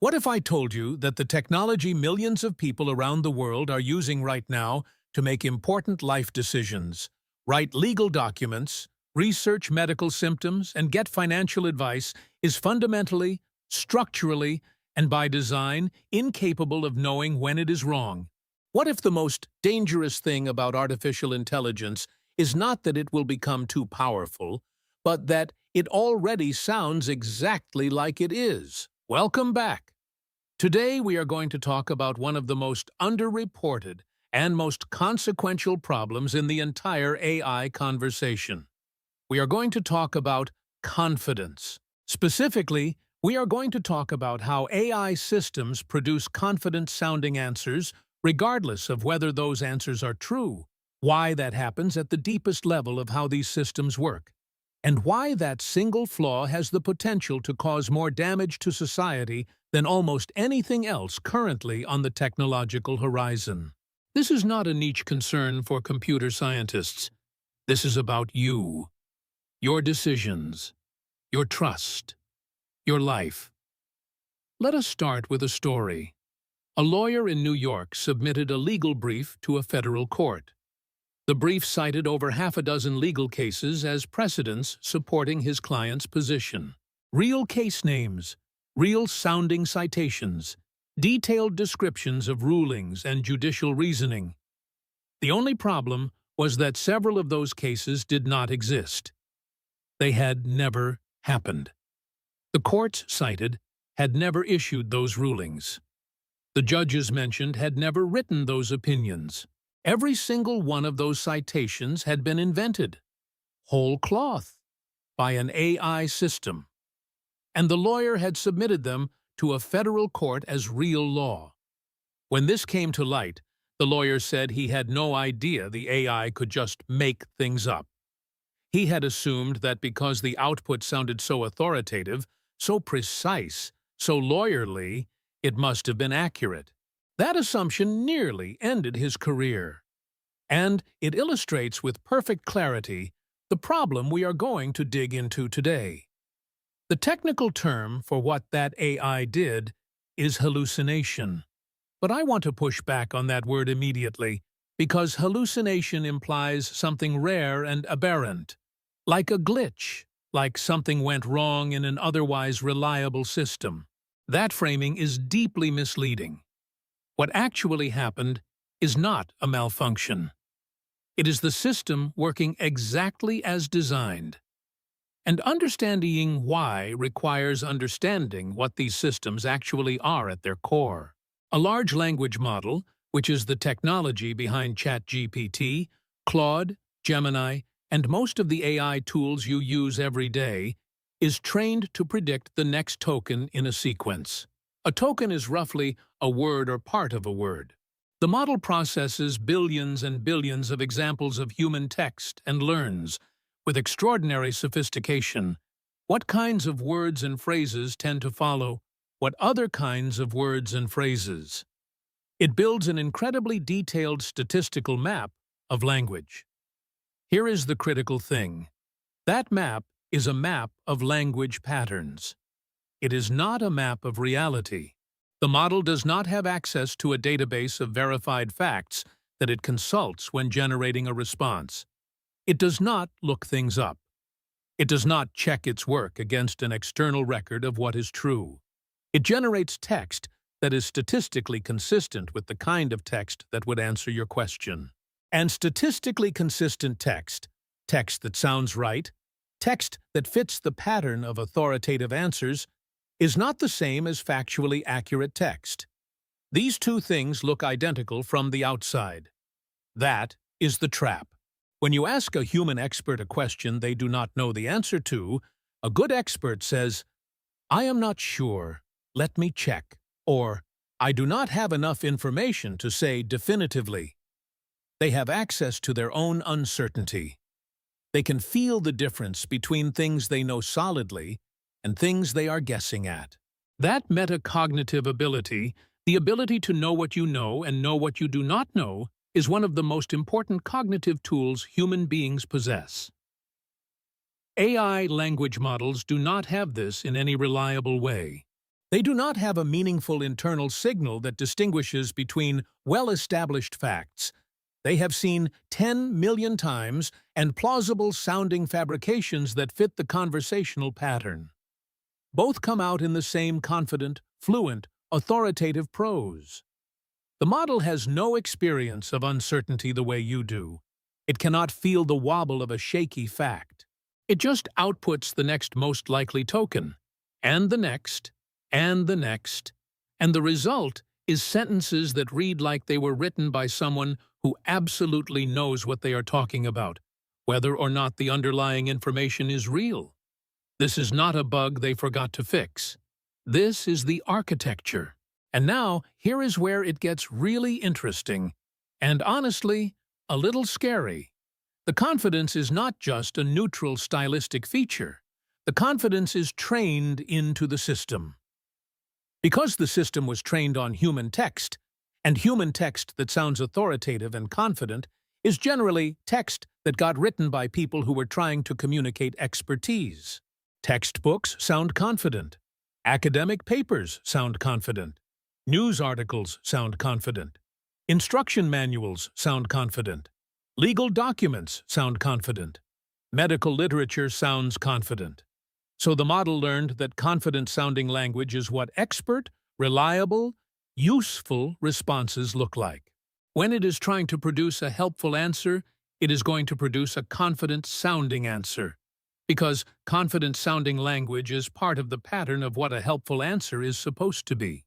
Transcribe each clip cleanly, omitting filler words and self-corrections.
What if I told you that the technology millions of people around the world are using right now to make important life decisions, write legal documents, research medical symptoms, and get financial advice is fundamentally, structurally, and by design incapable of knowing when it is wrong? What if the most dangerous thing about artificial intelligence is not that it will become too powerful, but that it already sounds exactly like it is? Welcome back. Today we are going to talk about one of the most underreported and most consequential problems in the entire AI conversation. We are going to talk about confidence. Specifically, we are going to talk about how AI systems produce confident-sounding answers regardless of whether those answers are true, why that happens at the deepest level of how these systems work, and why that single flaw has the potential to cause more damage to society than almost anything else currently on the technological horizon. This is not a niche concern for computer scientists. This is about you, your decisions, your trust, your life. Let us start with a story. A lawyer in New York submitted a legal brief to a federal court. The brief cited over half a dozen legal cases as precedents supporting his client's position. Real case names, real-sounding citations, detailed descriptions of rulings and judicial reasoning. The only problem was that several of those cases did not exist. They had never happened. The courts cited had never issued those rulings. The judges mentioned had never written those opinions. Every single one of those citations had been invented, whole cloth, by an AI system, and the lawyer had submitted them to a federal court as real law. When this came to light, the lawyer said he had no idea the AI could just make things up. He had assumed that because the output sounded so authoritative, so precise, so lawyerly, it must have been accurate. That assumption nearly ended his career. And it illustrates with perfect clarity the problem we are going to dig into today. The technical term for what that AI did is hallucination. But I want to push back on that word immediately, because hallucination implies something rare and aberrant, like a glitch, like something went wrong in an otherwise reliable system. That framing is deeply misleading. What actually happened is not a malfunction. It is the system working exactly as designed. And understanding why requires understanding what these systems actually are at their core. A large language model, which is the technology behind ChatGPT, Claude, Gemini, and most of the AI tools you use every day, is trained to predict the next token in a sequence. A token is roughly a word or part of a word. The model processes billions and billions of examples of human text and learns, with extraordinary sophistication, what kinds of words and phrases tend to follow what other kinds of words and phrases. It builds an incredibly detailed statistical map of language. Here is the critical thing. That map is a map of language patterns. It is not a map of reality. The model does not have access to a database of verified facts that it consults when generating a response. It does not look things up. It does not check its work against an external record of what is true. It generates text that is statistically consistent with the kind of text that would answer your question. And statistically consistent text, text that sounds right, text that fits the pattern of authoritative answers, is not the same as factually accurate text. These two things look identical from the outside. That is the trap. When you ask a human expert a question they do not know the answer to, a good expert says, "I am not sure, let me check," or "I do not have enough information to say definitively." They have access to their own uncertainty. They can feel the difference between things they know solidly and things they are guessing at. That metacognitive ability, the ability to know what you know and know what you do not know, is one of the most important cognitive tools human beings possess. AI language models do not have this in any reliable way. They do not have a meaningful internal signal that distinguishes between well-established facts they have seen 10 million times and plausible-sounding fabrications that fit the conversational pattern. Both come out in the same confident, fluent, authoritative prose. The model has no experience of uncertainty the way you do. It cannot feel the wobble of a shaky fact. It just outputs the next most likely token, and the next, and the next, and the result is sentences that read like they were written by someone who absolutely knows what they are talking about, whether or not the underlying information is real. This is not a bug they forgot to fix. This is the architecture. And now, here is where it gets really interesting, and honestly, a little scary. The confidence is not just a neutral stylistic feature. The confidence is trained into the system. Because the system was trained on human text, and human text that sounds authoritative and confident is generally text that got written by people who were trying to communicate expertise. Textbooks sound confident. Academic papers sound confident. News articles sound confident. Instruction manuals sound confident. Legal documents sound confident. Medical literature sounds confident. So the model learned that confident-sounding language is what expert, reliable, useful responses look like. When it is trying to produce a helpful answer, it is going to produce a confident-sounding answer, because confident-sounding language is part of the pattern of what a helpful answer is supposed to be.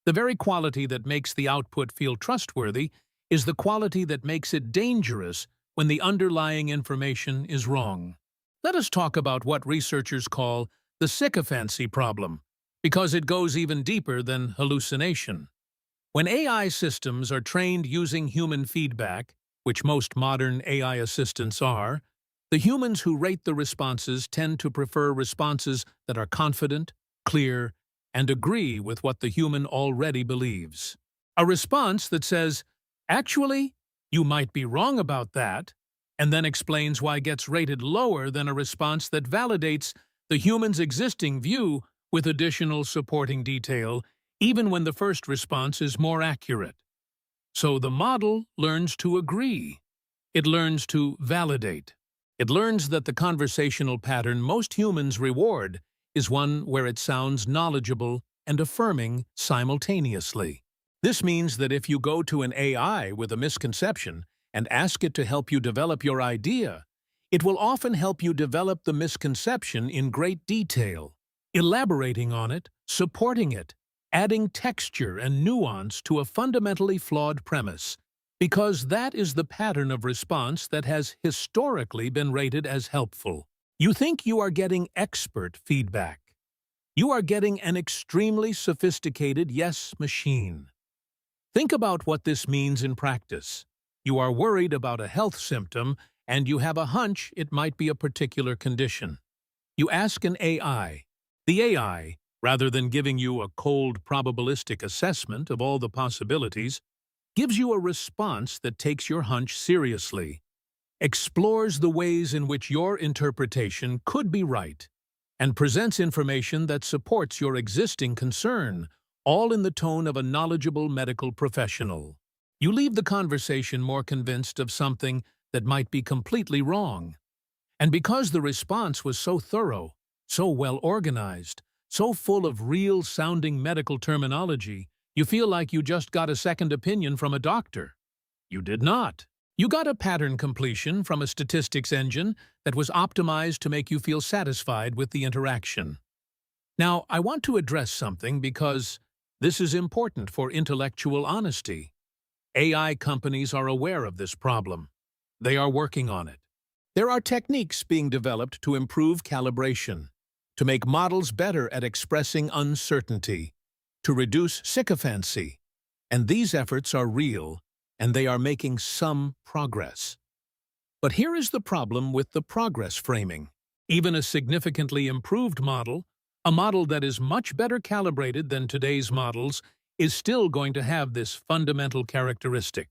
The very quality that makes the output feel trustworthy is the quality that makes it dangerous when the underlying information is wrong. Let us talk about what researchers call the sycophancy problem, because it goes even deeper than hallucination. When AI systems are trained using human feedback, which most modern AI assistants are, the humans who rate the responses tend to prefer responses that are confident, clear, and agree with what the human already believes. A response that says, "Actually, you might be wrong about that," and then explains why gets rated lower than a response that validates the human's existing view with additional supporting detail, even when the first response is more accurate. So the model learns to agree. It learns to validate. It learns that the conversational pattern most humans reward is one where it sounds knowledgeable and affirming simultaneously. This means that if you go to an AI with a misconception and ask it to help you develop your idea, it will often help you develop the misconception in great detail, elaborating on it, supporting it, adding texture and nuance to a fundamentally flawed premise, because that is the pattern of response that has historically been rated as helpful. You think you are getting expert feedback. You are getting an extremely sophisticated yes machine. Think about what this means in practice. You are worried about a health symptom, and you have a hunch it might be a particular condition. You ask an AI. The AI, rather than giving you a cold probabilistic assessment of all the possibilities, gives you a response that takes your hunch seriously, explores the ways in which your interpretation could be right, and presents information that supports your existing concern, all in the tone of a knowledgeable medical professional. You leave the conversation more convinced of something that might be completely wrong. And because the response was so thorough, so well organized, so full of real-sounding medical terminology, you feel like you just got a second opinion from a doctor. You did not. You got a pattern completion from a statistics engine that was optimized to make you feel satisfied with the interaction. Now, I want to address something because this is important for intellectual honesty. AI companies are aware of this problem. They are working on it. There are techniques being developed to improve calibration, to make models better at expressing uncertainty, to reduce sycophancy, and these efforts are real, and they are making some progress. But here is the problem with the progress framing. Even a significantly improved model, a model that is much better calibrated than today's models, is still going to have this fundamental characteristic.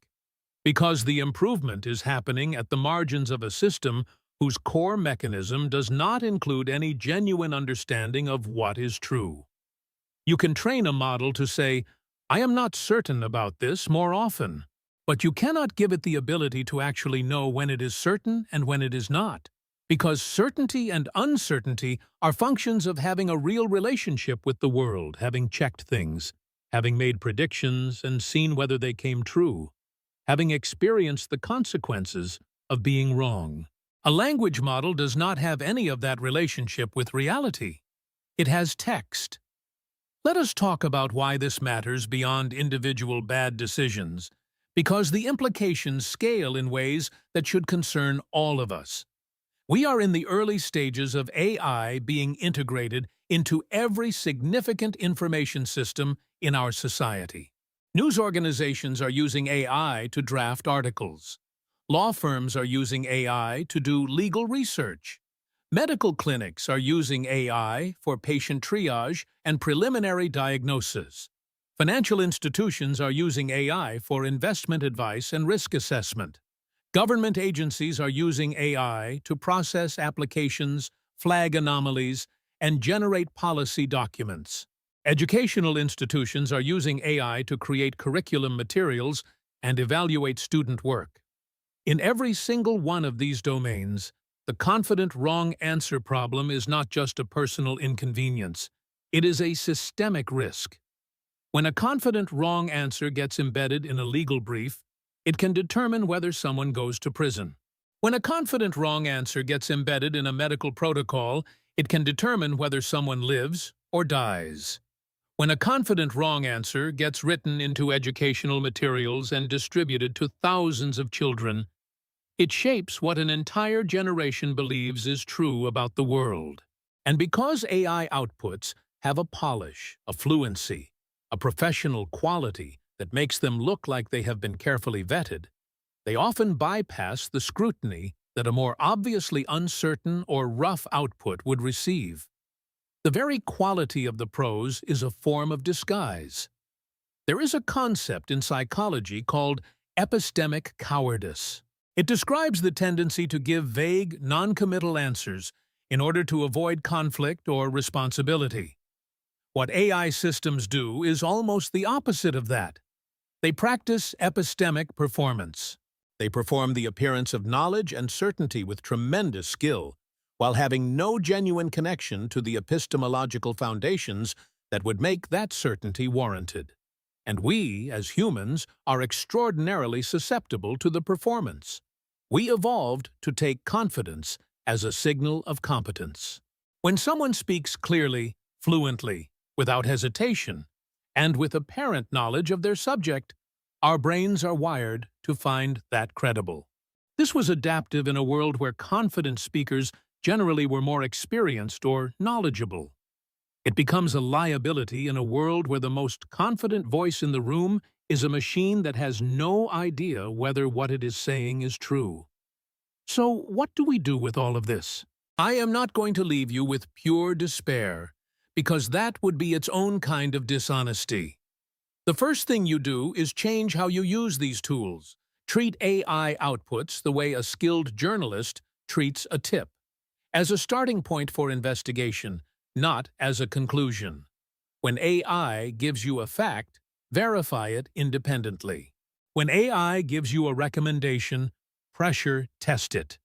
Because the improvement is happening at the margins of a system whose core mechanism does not include any genuine understanding of what is true. You can train a model to say, "I am not certain about this," more often. But you cannot give it the ability to actually know when it is certain and when it is not. Because certainty and uncertainty are functions of having a real relationship with the world, having checked things, having made predictions and seen whether they came true, having experienced the consequences of being wrong. A language model does not have any of that relationship with reality. It has text. Let us talk about why this matters beyond individual bad decisions, because the implications scale in ways that should concern all of us. We are in the early stages of AI being integrated into every significant information system in our society. News organizations are using AI to draft articles. Law firms are using AI to do legal research. Medical clinics are using AI for patient triage and preliminary diagnosis. Financial institutions are using AI for investment advice and risk assessment. Government agencies are using AI to process applications, flag anomalies, and generate policy documents. Educational institutions are using AI to create curriculum materials and evaluate student work. In every single one of these domains, the confident wrong answer problem is not just a personal inconvenience. It is a systemic risk. When a confident wrong answer gets embedded in a legal brief, it can determine whether someone goes to prison. When a confident wrong answer gets embedded in a medical protocol, it can determine whether someone lives or dies. When a confident wrong answer gets written into educational materials and distributed to thousands of children, it shapes what an entire generation believes is true about the world. And because AI outputs have a polish, a fluency, a professional quality that makes them look like they have been carefully vetted, they often bypass the scrutiny that a more obviously uncertain or rough output would receive. The very quality of the prose is a form of disguise. There is a concept in psychology called epistemic cowardice. It describes the tendency to give vague, non-committal answers in order to avoid conflict or responsibility. What AI systems do is almost the opposite of that. They practice epistemic performance. They perform the appearance of knowledge and certainty with tremendous skill, while having no genuine connection to the epistemological foundations that would make that certainty warranted. And we, as humans, are extraordinarily susceptible to the performance. We evolved to take confidence as a signal of competence. When someone speaks clearly, fluently, without hesitation, and with apparent knowledge of their subject, our brains are wired to find that credible. This was adaptive in a world where confident speakers generally were more experienced or knowledgeable. It becomes a liability in a world where the most confident voice in the room is a machine that has no idea whether what it is saying is true. So, what do we do with all of this? I am not going to leave you with pure despair, because that would be its own kind of dishonesty. The first thing you do is change how you use these tools. Treat AI outputs the way a skilled journalist treats a tip, as a starting point for investigation, not as a conclusion. When AI gives you a fact, verify it independently. When AI gives you a recommendation, pressure test it.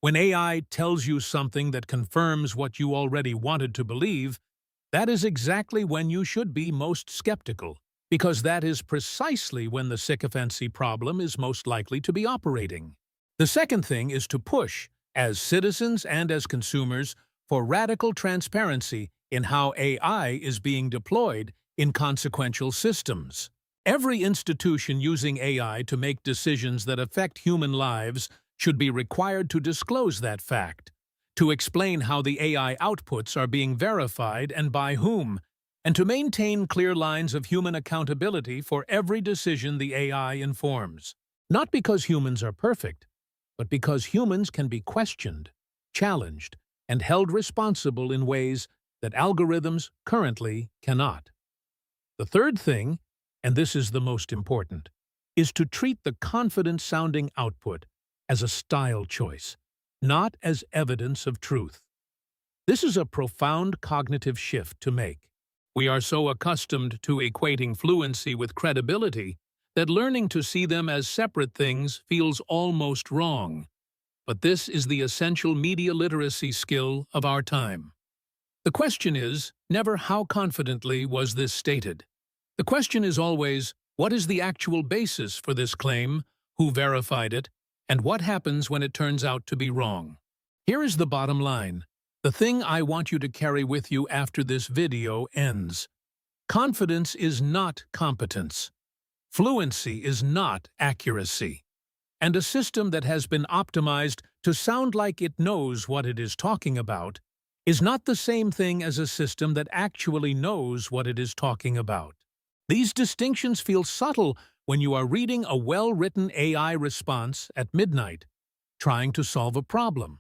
When AI tells you something that confirms what you already wanted to believe, that is exactly when you should be most skeptical, because that is precisely when the sycophancy problem is most likely to be operating. The second thing is to push, as citizens and as consumers, for radical transparency in how AI is being deployed in consequential systems. Every institution using AI to make decisions that affect human lives should be required to disclose that fact, to explain how the AI outputs are being verified and by whom, and to maintain clear lines of human accountability for every decision the AI informs. Not because humans are perfect, but because humans can be questioned, challenged, and held responsible in ways that algorithms currently cannot. The third thing, and this is the most important, is to treat the confident-sounding output as a style choice, not as evidence of truth. This is a profound cognitive shift to make. We are so accustomed to equating fluency with credibility that learning to see them as separate things feels almost wrong. But this is the essential media literacy skill of our time. The question is never how confidently was this stated. The question is always, what is the actual basis for this claim, who verified it, and what happens when it turns out to be wrong? Here is the bottom line. The thing I want you to carry with you after this video ends. Confidence is not competence. Fluency is not accuracy. And a system that has been optimized to sound like it knows what it is talking about is not the same thing as a system that actually knows what it is talking about. These distinctions feel subtle when you are reading a well-written AI response at midnight, trying to solve a problem.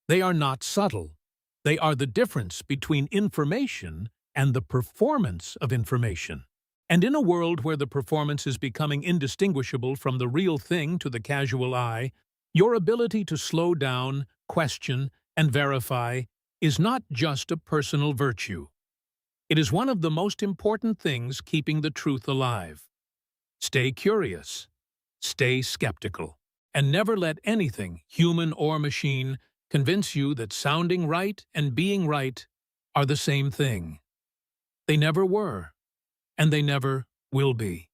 They are not subtle. They are the difference between information and the performance of information. And in a world where the performance is becoming indistinguishable from the real thing to the casual eye, your ability to slow down, question, and verify is not just a personal virtue. It is one of the most important things keeping the truth alive. Stay curious, stay skeptical, and never let anything, human or machine, convince you that sounding right and being right are the same thing. They never were, and they never will be.